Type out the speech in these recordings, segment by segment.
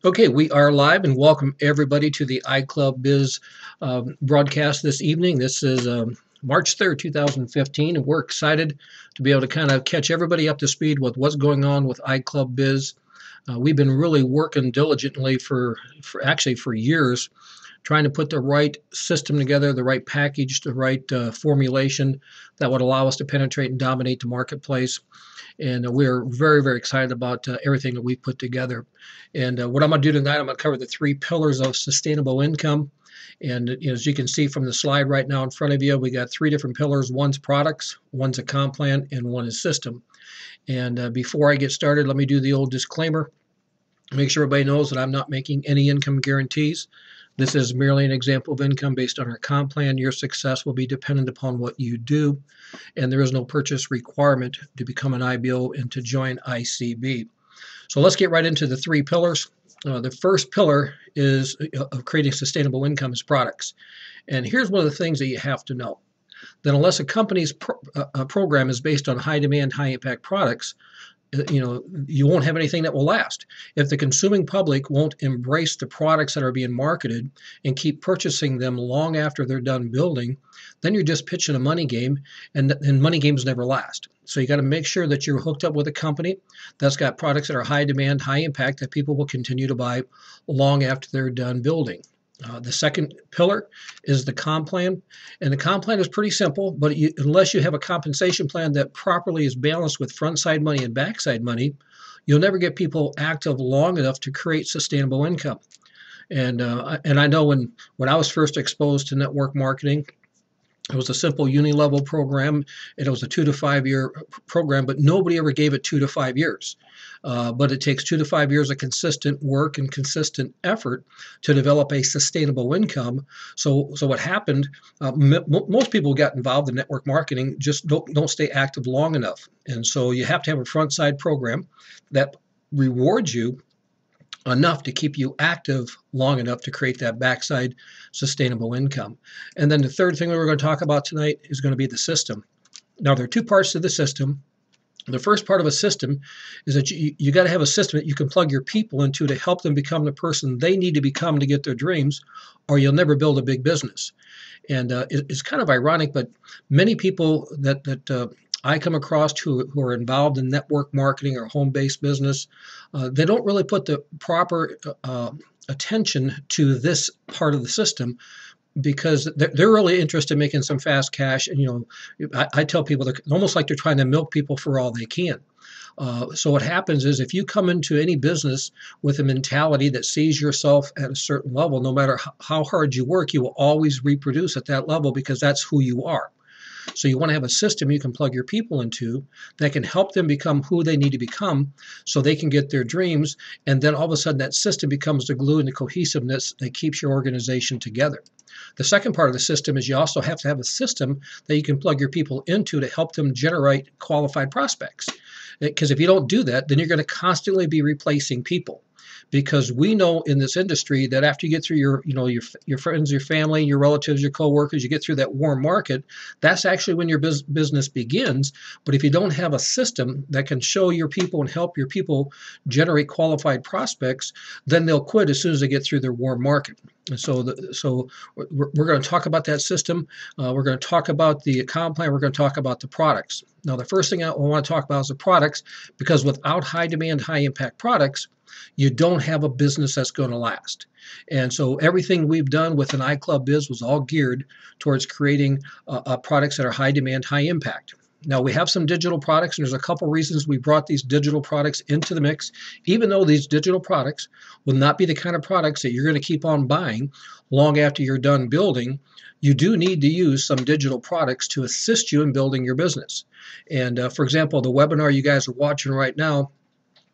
Okay, we are live and welcome everybody to the iClub broadcast this evening. This is March 3rd, 2015, and we're excited to be able to kind of catch everybody up to speed with what's going on with iClub Biz. We've been really working diligently for years, trying to put the right system together, the right package, the right formulation that would allow us to penetrate and dominate the marketplace. And we're very, very excited about everything that we've put together. And what I'm going to do tonight, I'm going to cover the three pillars of sustainable income. And as you can see from the slide right now in front of you, we got three different pillars. One's products, one's a comp plan, and one is system. And before I get started, let me do the old disclaimer. Make sure everybody knows that I'm not making any income guarantees. This is merely an example of income based on our comp plan. Your success will be dependent upon what you do, and there is no purchase requirement to become an IBO and to join iCB. So let's get right into the three pillars. The first pillar is of creating sustainable income is products. And here's one of the things that you have to know. That unless a company's program is based on high demand, high impact products, you won't have anything that will last. If the consuming public won't embrace the products that are being marketed and keep purchasing them long after they're done building, then you're just pitching a money game, and money games never last. So you got to make sure that you're hooked up with a company that's got products that are high demand, high impact that people will continue to buy long after they're done building. The second pillar is the comp plan, and the comp plan is pretty simple, but unless you have a compensation plan that properly is balanced with front side money and back side money, you'll never get people active long enough to create sustainable income. And I know when I was first exposed to network marketing, it was a simple uni-level program, and it was a 2 to 5 year program, but nobody ever gave it 2 to 5 years. But it takes 2 to 5 years of consistent work and consistent effort to develop a sustainable income. So what happened, most people who got involved in network marketing just don't stay active long enough. And so you have to have a front side program that rewards you enough to keep you active long enough to create that backside sustainable income. And then the third thing that we're going to talk about tonight is going to be the system. Now, there are two parts to the system. The first part of a system is that you got to have a system that you can plug your people into to help them become the person they need to become to get their dreams, or you'll never build a big business. And it's kind of ironic, but many people that I come across who are involved in network marketing or home-based business, they don't really put the proper attention to this part of the system, because they're really interested in making some fast cash. And I tell people they're almost like they're trying to milk people for all they can. So what happens is, if you come into any business with a mentality that sees yourself at a certain level, no matter how hard you work, you will always reproduce at that level because that's who you are. So you want to have a system you can plug your people into that can help them become who they need to become so they can get their dreams. And then all of a sudden that system becomes the glue and the cohesiveness that keeps your organization together. The second part of the system is you also have to have a system that you can plug your people into to help them generate qualified prospects. Because if you don't do that, then you're going to constantly be replacing people. Because we know in this industry that after you get through your friends, your family, your relatives, your coworkers, you get through that warm market, that's actually when your business begins. But if you don't have a system that can show your people and help your people generate qualified prospects, then they'll quit as soon as they get through their warm market. And so we're going to talk about that system. We're going to talk about the comp plan. We're going to talk about the products. Now, the first thing I want to talk about is the products, because without high demand, high impact products, you don't have a business that's going to last. And so everything we've done with an iClub Biz was all geared towards creating products that are high demand, high impact. Now, we have some digital products, and there's a couple reasons we brought these digital products into the mix. Even though these digital products will not be the kind of products that you're going to keep on buying long after you're done building, you do need to use some digital products to assist you in building your business. And for example, the webinar you guys are watching right now,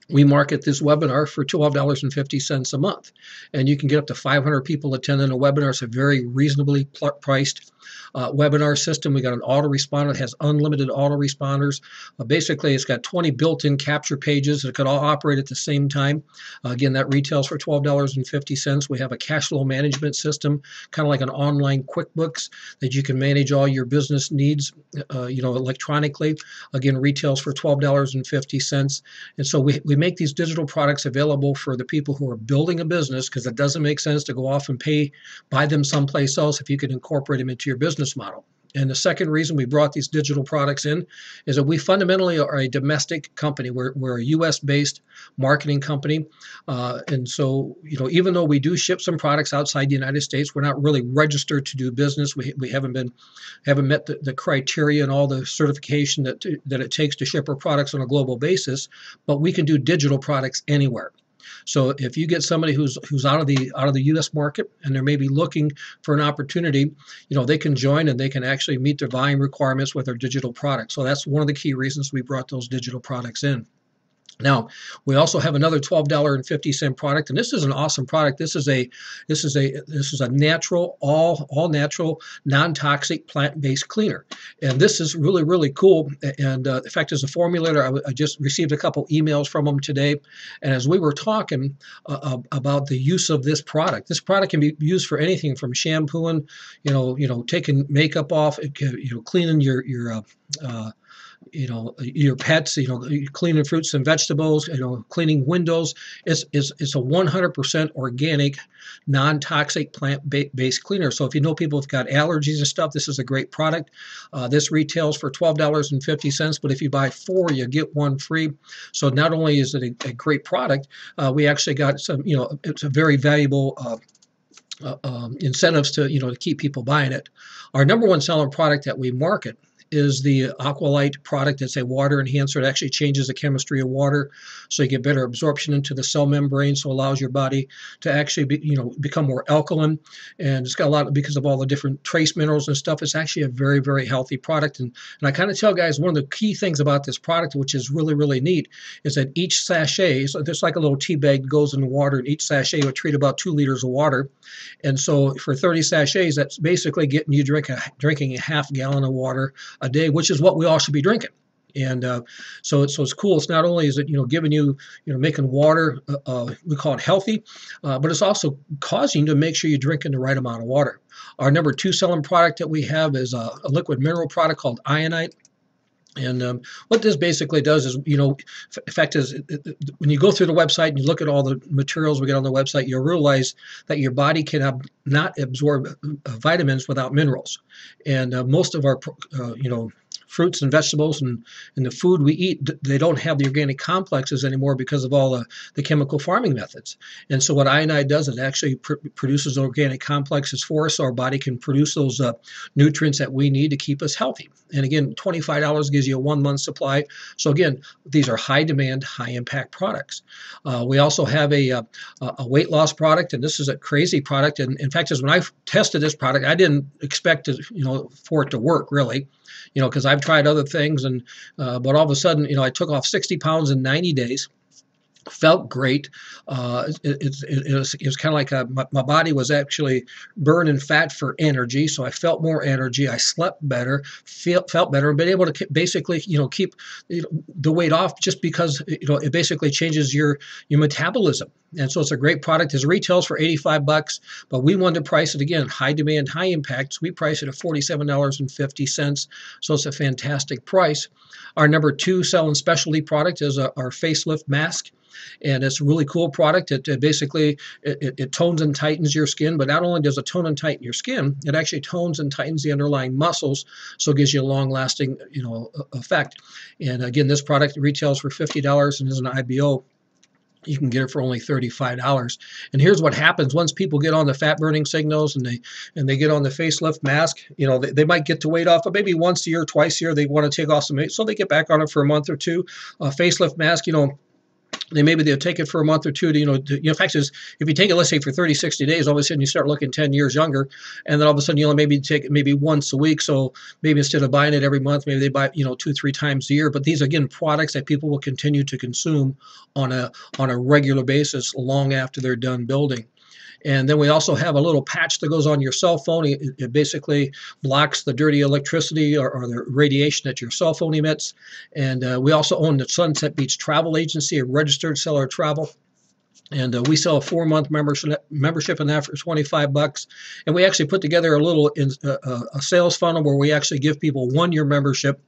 we market this webinar for $12.50 a month. And you can get up to 500 people attending a webinar. It's a very reasonably priced webinar system. We got an autoresponder that has unlimited autoresponders. Basically, it's got 20 built-in capture pages that could all operate at the same time. Again, that retails for $12.50. We have a cash flow management system, kind of like an online QuickBooks, that you can manage all your business needs, electronically. Again, retails for $12.50. And so we make these digital products available for the people who are building a business, because it doesn't make sense to go off and buy them someplace else if you can incorporate them into your business model. And the second reason we brought these digital products in is that we fundamentally are a domestic company. We're a U.S.-based marketing company. And so, even though we do ship some products outside the United States, we're not really registered to do business. We haven't met the criteria and all the certification that it takes to ship our products on a global basis, but we can do digital products anywhere. So if you get somebody who's out of the U.S. market and they're maybe looking for an opportunity, they can join and they can actually meet their volume requirements with our digital products. So that's one of the key reasons we brought those digital products in. Now, we also have another $12.50 product, and this is an awesome product. This is a natural, all natural, non-toxic, plant-based cleaner, and this is really, really cool. And in fact, as a formulator, I just received a couple emails from them today, and as we were talking about the use of this product can be used for anything from shampooing, taking makeup off, cleaning your pets, cleaning fruits and vegetables, cleaning windows. It's a 100% organic, non-toxic, plant-based cleaner. So if people have got allergies and stuff, this is a great product. This retails for $12.50, but if you buy 4, you get 1 free. So not only is it a great product, we actually got some, it's a very valuable incentives to keep people buying it. Our number one selling product that we market is the Aqualite product. It's a water enhancer. It actually changes the chemistry of water, so you get better absorption into the cell membrane, so it allows your body to actually become more alkaline. And it's got a lot, because of all the different trace minerals and stuff, it's actually a very, very healthy product. And I kind of tell guys, one of the key things about this product, which is really, really neat, is that each sachet, so there's like a little tea bag that goes in the water, and each sachet would treat about 2 liters of water. And so for 30 sachets, that's basically getting you drinking a half gallon of water a day, which is what we all should be drinking. And so it's cool. It's not only is it giving you making water, we call it healthy, but it's also causing you to make sure you're drinking the right amount of water. Our number 2 selling product that we have is a liquid mineral product called Ionite. And what this basically does is, in fact, when you go through the website and you look at all the materials we get on the website, you'll realize that your body cannot not absorb vitamins without minerals. And most of our, fruits and vegetables and the food we eat, they don't have the organic complexes anymore because of all the chemical farming methods. And so what iodine does is it actually produces organic complexes for us, so our body can produce those nutrients that we need to keep us healthy. And again, $25 gives you a 1-month supply. So again, these are high demand, high impact products. We also have a weight loss product, and this is a crazy product. And in fact, when I tested this product, I didn't expect it, for it to work really. Because I've tried other things, and but all of a sudden, I took off 60 pounds in 90 days. Felt great. It was kind of like my body was actually burning fat for energy, so I felt more energy. I slept better, felt better, and been able to basically keep the weight off just because it basically changes your metabolism. And so it's a great product. It retails for $85, but we wanted to price it again high demand, high impact. So we price it at $47.50. So it's a fantastic price. Our number 2 selling specialty product is our facelift mask. And it's a really cool product. It basically tones and tightens your skin, but not only does it tone and tighten your skin, it actually tones and tightens the underlying muscles, so it gives you a long-lasting effect. And again, this product retails for $50 and is an IBO. You can get it for only $35. And here's what happens once people get on the fat burning signals and they get on the facelift mask. They might get the weight off, but maybe once a year, twice a year, they want to take off some weight, so they get back on it for a month or two. Facelift mask, they'll take it for a month or two in fact, if you take it, let's say for 30, 60 days, all of a sudden you start looking 10 years younger. And then all of a sudden you'll maybe take it maybe once a week. So maybe instead of buying it every month, maybe they buy, 2, 3 times a year. But these, again, products that people will continue to consume on a regular basis long after they're done building. And then we also have a little patch that goes on your cell phone. It basically blocks the dirty electricity or the radiation that your cell phone emits. And we also own the Sunset Beach Travel Agency, a registered seller of travel. And we sell a 4-month membership in that for $25. And we actually put together a little a sales funnel where we actually give people 1-year membership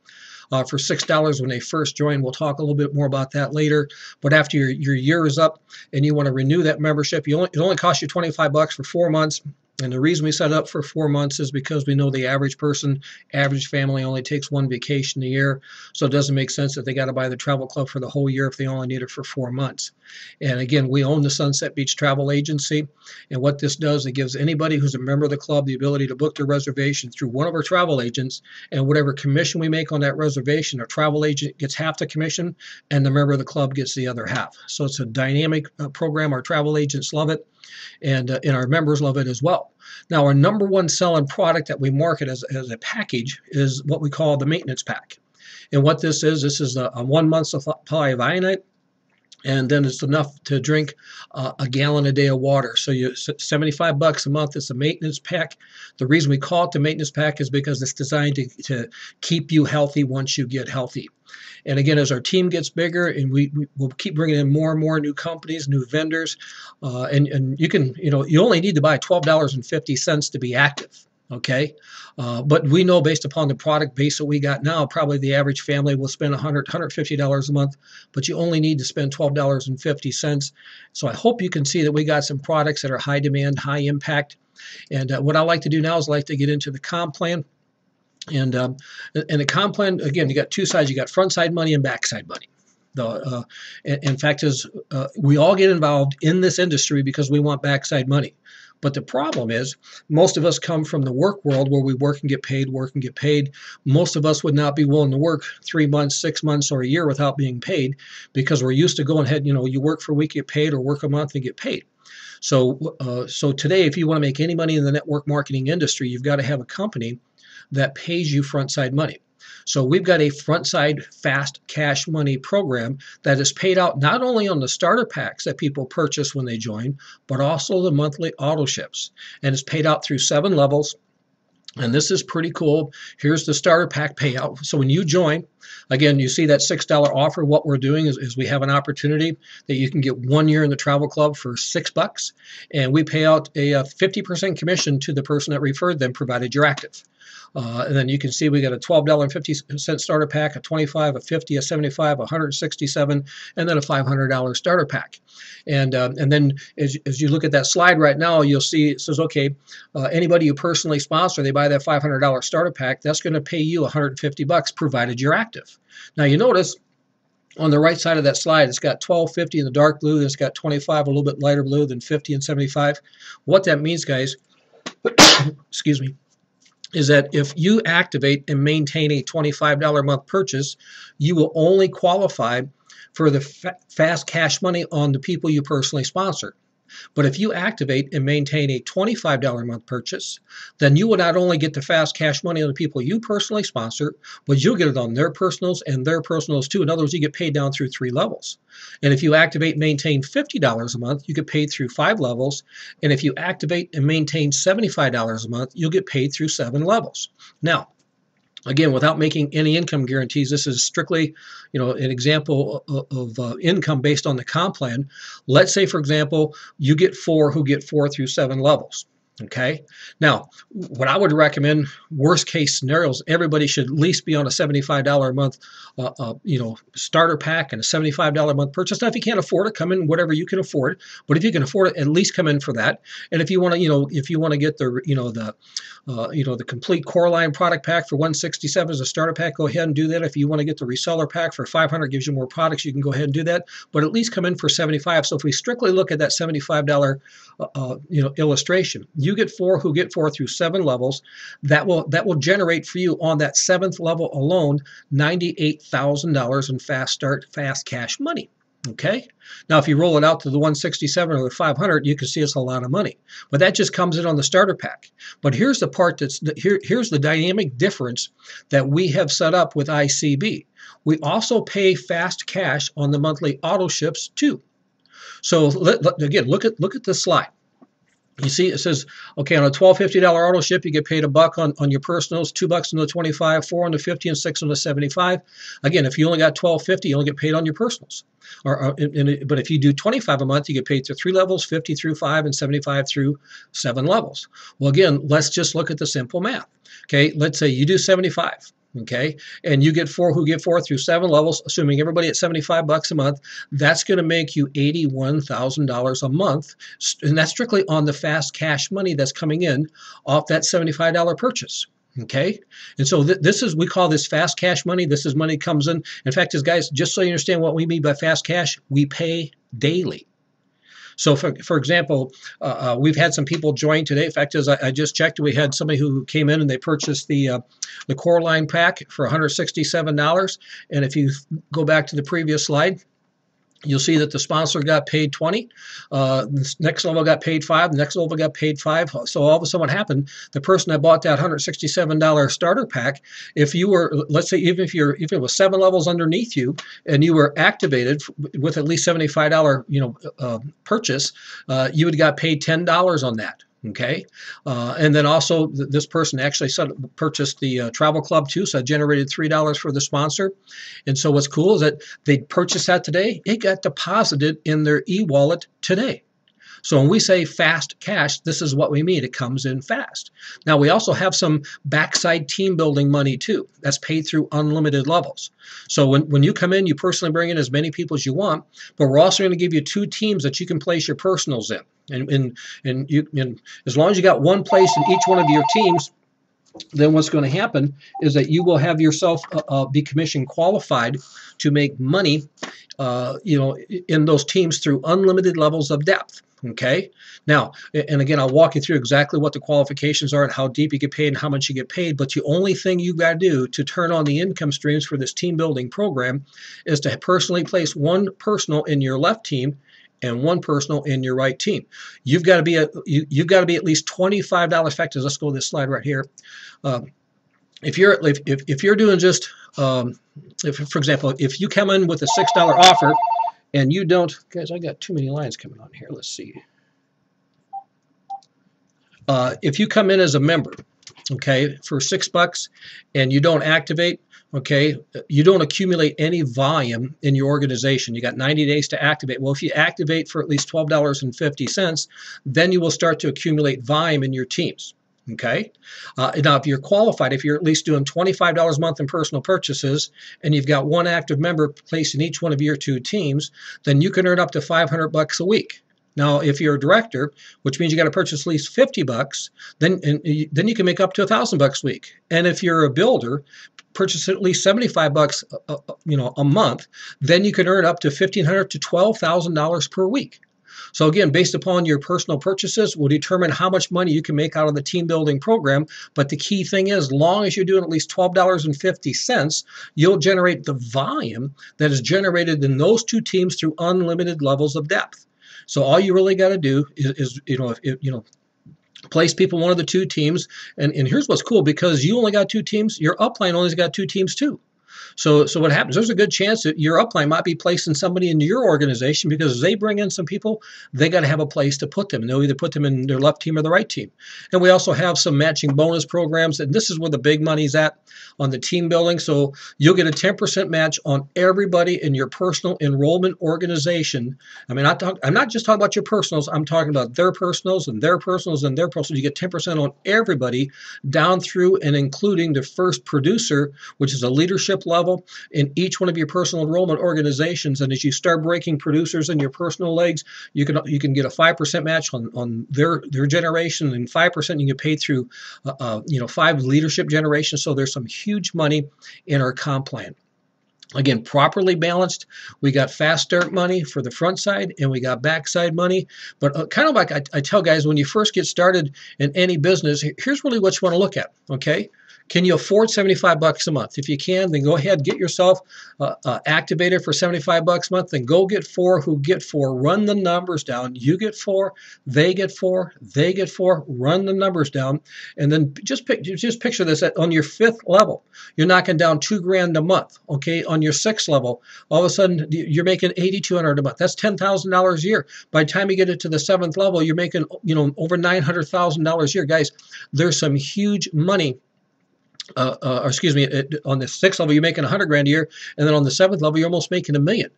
for $6 when they first join. We'll talk a little bit more about that later. But after your year is up and you want to renew that membership, it only costs you $25 for 4 months. And the reason we set it up for 4 months is because we know the average person, average family only takes one vacation a year. So it doesn't make sense that they got to buy the travel club for the whole year if they only need it for 4 months. And again, we own the Sunset Beach Travel Agency. And what this does, it gives anybody who's a member of the club the ability to book their reservation through one of our travel agents. And whatever commission we make on that reservation, our travel agent gets half the commission and the member of the club gets the other half. So it's a dynamic program. Our travel agents love it. And our members love it as well. Now, our number one selling product that we market as a package is what we call the maintenance pack. And what this is a 1 month supply of iodine, and then it's enough to drink a gallon a day of water. So $75 a month is the maintenance pack. The reason we call it the maintenance pack is because it's designed to keep you healthy once you get healthy. And again, as our team gets bigger, and we'll keep bringing in more and more new companies, new vendors, and you only need to buy $12.50 to be active. Okay, but we know based upon the product base that we got now, probably the average family will spend $150 a month, but you only need to spend $12.50. So I hope you can see that we got some products that are high demand, high impact. And what I like to do now is I like to get into the comp plan. And the comp plan, again, you got two sides. You got front side money and back side money. In fact, we all get involved in this industry because we want backside money. But the problem is most of us come from the work world where we work and get paid, work and get paid. Most of us would not be willing to work 3 months, 6 months, or a year without being paid because we're used to going ahead, you work for a week, get paid, or work a month and get paid. So today, if you want to make any money in the network marketing industry, you've got to have a company that pays you front side money. So we've got a front side fast cash money program that is paid out not only on the starter packs that people purchase when they join, but also the monthly auto ships. And it's paid out through 7 levels. And this is pretty cool. Here's the starter pack payout. So when you join, again, you see that $6 offer. What we're doing is we have an opportunity that you can get 1 year in the travel club for $6. And we pay out a 50% commission to the person that referred them, provided you're active. And then you can see we got a $12.50 starter pack, a $25, a $50, a $75, a $167, and then a $500 starter pack. And then as you look at that slide right now, you'll see it says, okay, anybody you personally sponsor, they buy that $500 starter pack, that's going to pay you $150, provided you're active. Now you notice on the right side of that slide, it's got $12.50 in the dark blue, and it's got $25, a little bit lighter blue than $50 and $75. What that means, guys, excuse me, is that if you activate and maintain a $25 a month purchase, you will only qualify for the fast cash money on the people you personally sponsor. But if you activate and maintain a $25 a month purchase, then you will not only get the fast cash money on the people you personally sponsor, but you'll get it on their personals and their personals too. In other words, you get paid down through 3 levels. And if you activate and maintain $50 a month, you get paid through 5 levels. And if you activate and maintain $75 a month, you'll get paid through 7 levels. Now, again, without making any income guarantees, this is strictly, an example of income based on the comp plan. Let's say, for example, you get 4 who get 4 through 7 levels. Okay. Now, what I would recommend, worst case scenarios, everybody should at least be on a $75 a month, starter pack and a $75 a month purchase. Now, if you can't afford it, come in whatever you can afford. But if you can afford it, at least come in for that. And if you want to, get the complete core line product pack for $167 as a starter pack, go ahead and do that. If you want to get the reseller pack for $500, gives you more products, you can go ahead and do that. But at least come in for $75. So if we strictly look at that $75, illustration, you get 4 who get 4 through 7 levels. That will generate for you on that 7th level alone $98,000 in fast cash money. Okay. Now, if you roll it out to the 167 or the 500, you can see it's a lot of money. But that just comes in on the starter pack. But here's the part here's the dynamic difference that we have set up with iCB. We also pay fast cash on the monthly auto ships too. So again, look at this slide. You see, it says, okay, on a $12.50 auto ship, you get paid $1 on your personals, $2 on the 25, $4 on the 50, and $6 on the 75. Again, if you only got $12.50, you only get paid on your personals. But if you do 25 a month, you get paid through 3 levels, 50 through 5, and 75 through 7 levels. Well, again, let's just look at the simple math. Okay, let's say you do 75. Okay, and you get four who get four through 7 levels, assuming everybody at $75 a month. That's going to make you $81,000 a month, and that's strictly on the fast cash money that's coming in off that $75 purchase. Okay, and so this is, we call this fast cash money. This is money comes in. In fact, as guys, just so you understand what we mean by fast cash, we pay daily. So, for example, we've had some people join today. In fact, as I just checked, we had somebody who came in and they purchased the core line pack for $167. And if you go back to the previous slide, you'll see that the sponsor got paid 20. This next level got paid 5. The next level got paid 5. So all of a sudden, what happened? The person that bought that $167 starter pack, if you were, let's say, even if it was 7 levels underneath you, and you were activated with at least $75, purchase, you would got paid $10 on that. Okay, and then also this person actually purchased the travel club too, so I generated $3 for the sponsor. And so what's cool is that they purchased that today. It got deposited in their e-wallet today. So when we say fast cash, this is what we mean. It comes in fast. Now, we also have some backside team building money too. That's paid through unlimited levels. So when you come in, you personally bring in as many people as you want, but we're also going to give you 2 teams that you can place your personals in. And as long as you got one place in each one of your teams, then what's going to happen is that you will have yourself be commission qualified to make money, in those teams through unlimited levels of depth. Okay. Now, and again, I'll walk you through exactly what the qualifications are and how deep you get paid and how much you get paid. But the only thing you got to do to turn on the income streams for this team building program is to personally place one personal in your left team and one personal in your right team. You've got to be at least $25 effective. Let's go to this slide right here. If you're doing just for example, if you come in with a $6 offer and you don't, guys, I got too many lines coming on here. Let's see. If you come in as a member, okay, for $6 and you don't activate, okay, you don't accumulate any volume in your organization. You got 90 days to activate. Well, if you activate for at least $12.50, then you will start to accumulate volume in your teams. Okay. Now, if you're qualified, if you're at least doing $25 a month in personal purchases, and you've got one active member placed in each one of your 2 teams, then you can earn up to $500 a week. Now, if you're a director, which means you got to purchase at least $50, then you can make up to $1,000 a week. And if you're a builder, purchase at least $75 a month, then you can earn up to $1,500 to $12,000 per week. So again, based upon your personal purchases will determine how much money you can make out of the team building program. But the key thing is, as long as you're doing at least $12.50, you'll generate the volume that is generated in those 2 teams through unlimited levels of depth. So all you really got to do is place people in one of the 2 teams. And here's what's cool, because you only got 2 teams, your upline only got 2 teams too. So what happens, there's a good chance that your upline might be placing somebody into your organization because they bring in some people, they got to have a place to put them. And they'll either put them in their left team or the right team. And we also have some matching bonus programs, and this is where the big money's at on the team building. So you'll get a 10% match on everybody in your personal enrollment organization. I mean, I'm not just talking about your personals. I'm talking about their personals and their personals and their personals. You get 10% on everybody down through and including the first producer, which is a leadership level in each one of your personal enrollment organizations. And as you start breaking producers in your personal legs, you can get a 5% match on their generation, and 5% you get paid through 5 leadership generations. So there's some huge money in our comp plan. Again, properly balanced. We got fast start money for the front side, and we got backside money. But kind of like I tell guys, when you first get started in any business, here's really what you want to look at. Okay. Can you afford $75 a month? If you can, then go ahead, get yourself activated for $75 a month, then go get 4 who get 4. Run the numbers down. You get 4, they get 4, they get 4. Run the numbers down, and then just picture this: on your 5th level, you're knocking down $2,000 a month. Okay, on your 6th level, all of a sudden you're making $8,200 a month. That's $10,000 a year. By the time you get it to the 7th level, you're making over $900,000 a year, guys. There's some huge money. On the 6th level, you're making $100,000 a year, and then on the 7th level, you're almost making $1 million.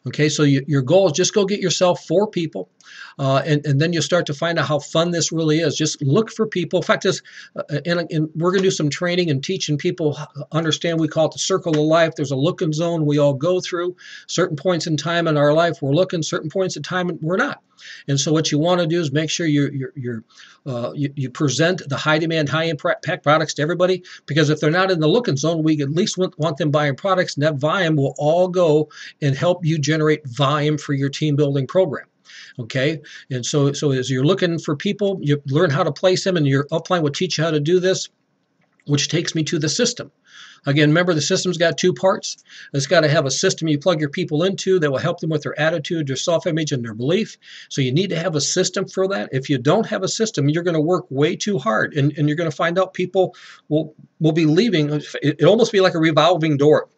Okay, so your goal is just go get yourself 4 people, and then you'll start to find out how fun this really is. Just look for people. In fact, and we're going to do some training and teaching people understand. We call it the circle of life. There's a looking zone we all go through. Certain points in time in our life we're looking. Certain points in time we're not. And so what you want to do is make sure you present the high demand, high impact products to everybody, because if they're not in the looking zone, we at least want them buying products, and that volume will all go and help you generate volume for your team building program. Okay, and so as you're looking for people, you learn how to place them, and your upline will teach you how to do this, which takes me to the system. Again, remember, the system's got 2 parts. It's got to have a system you plug your people into that will help them with their attitude, their self-image, and their belief. So you need to have a system for that. If you don't have a system, you're going to work way too hard, and you're going to find out people will be leaving. It'll almost be like a revolving door.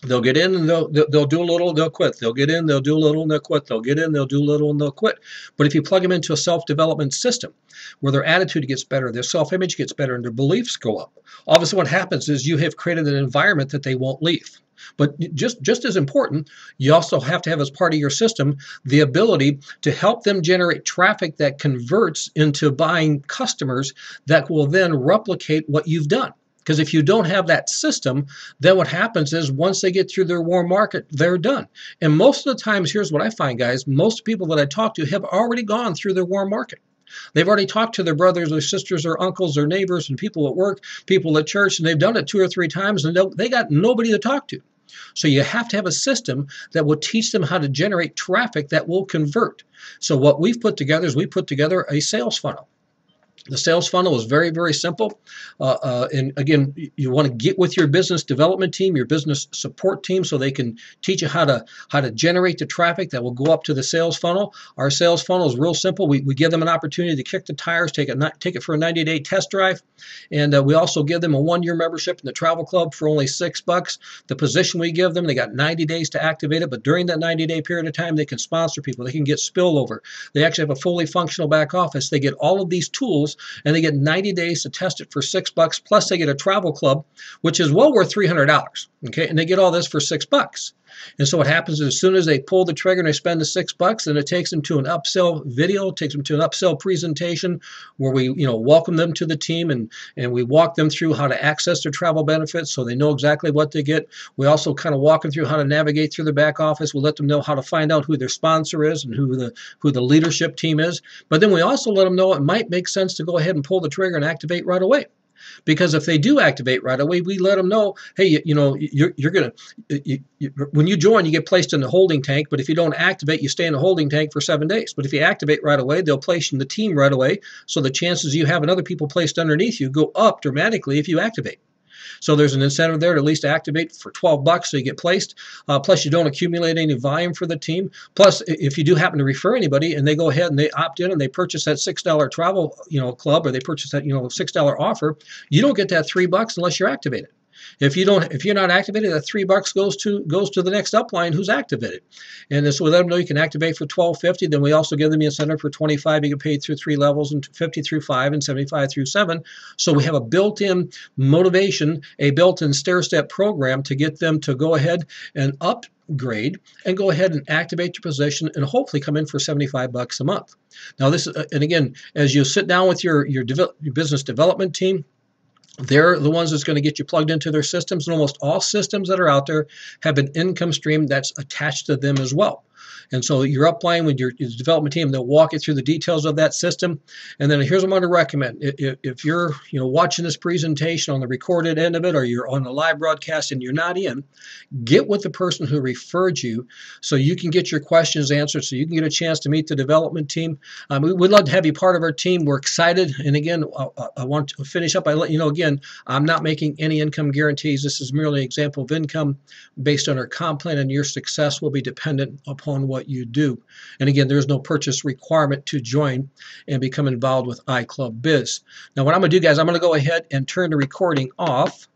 They'll get in and they'll do a little, they'll quit. They'll get in, they'll do a little, and they'll quit. They'll get in, they'll do a little, and they'll quit. But if you plug them into a self-development system where their attitude gets better, their self-image gets better, and their beliefs go up, all of a sudden what happens is you have created an environment that they won't leave. But just as important, you also have to have as part of your system the ability to help them generate traffic that converts into buying customers that will then replicate what you've done. Because if you don't have that system, then what happens is once they get through their warm market, they're done. And most of the times, here's what I find, guys, most people that I talk to have already gone through their warm market. They've already talked to their brothers or sisters or uncles or neighbors and people at work, people at church, and they've done it 2 or 3 times, and they got nobody to talk to. So you have to have a system that will teach them how to generate traffic that will convert. So what we've put together is we put together a sales funnel. The sales funnel is very, very simple. And again, you want to get with your business development team, your business support team, so they can teach you how to generate the traffic that will go up to the sales funnel. Our sales funnel is real simple. We give them an opportunity to kick the tires, take it for a 90-day test drive. And we also give them a 1-year membership in the travel club for only $6. The position we give them, they got 90 days to activate it. But during that 90-day period of time, they can sponsor people. They can get spillover. They actually have a fully functional back office. They get all of these tools, and they get 90 days to test it for $6, plus they get a travel club, which is well worth $300. Okay, and they get all this for $6. And so what happens is as soon as they pull the trigger and they spend the $6, then it takes them to an upsell video, takes them to an upsell presentation where we welcome them to the team, and we walk them through how to access their travel benefits so they know exactly what they get. We also kind of walk them through how to navigate through the back office. We'll let them know how to find out who their sponsor is and who the leadership team is. But then we also let them know it might make sense to go ahead and pull the trigger and activate right away. Because if they do activate right away, we let them know, hey, you're going to, when you join, you get placed in the holding tank. But if you don't activate, you stay in the holding tank for 7 days. But if you activate right away, they'll place you in the team right away. So the chances you having other people placed underneath you go up dramatically if you activate. So there's an incentive there to at least activate for $12 so you get placed. Plus, you don't accumulate any volume for the team. Plus, if you do happen to refer anybody and they go ahead and they opt in and they purchase that $6 travel club, or they purchase that $6 offer, you don't get that $3 unless you're activated. If you're not activated, that $3 goes to the next upline who's activated. And so we let them know you can activate for $12.50. Then we also give them the incentive for $25. You get paid through 3 levels, and $50 through 5, and $75 through 7. So we have a built-in motivation, a built-in stair-step program to get them to go ahead and upgrade and go ahead and activate your position and hopefully come in for $75 a month. Now this, and again, as you sit down with your business development team, they're the ones that's going to get you plugged into their systems, and almost all systems that are out there have an income stream that's attached to them as well. And so you're upline with your development team. They'll walk you through the details of that system. And then here's what I'm going to recommend. If you're watching this presentation on the recorded end of it, or you're on the live broadcast and you're not in, get with the person who referred you so you can get your questions answered, so you can get a chance to meet the development team. We'd love to have you part of our team. We're excited. And again, I want to finish up by letting you know, again, I'm not making any income guarantees. This is merely an example of income based on our comp plan, and your success will be dependent upon what you do. And again, there's no purchase requirement to join and become involved with iClub Biz. Now, what I'm going to do, guys, I'm going to go ahead and turn the recording off.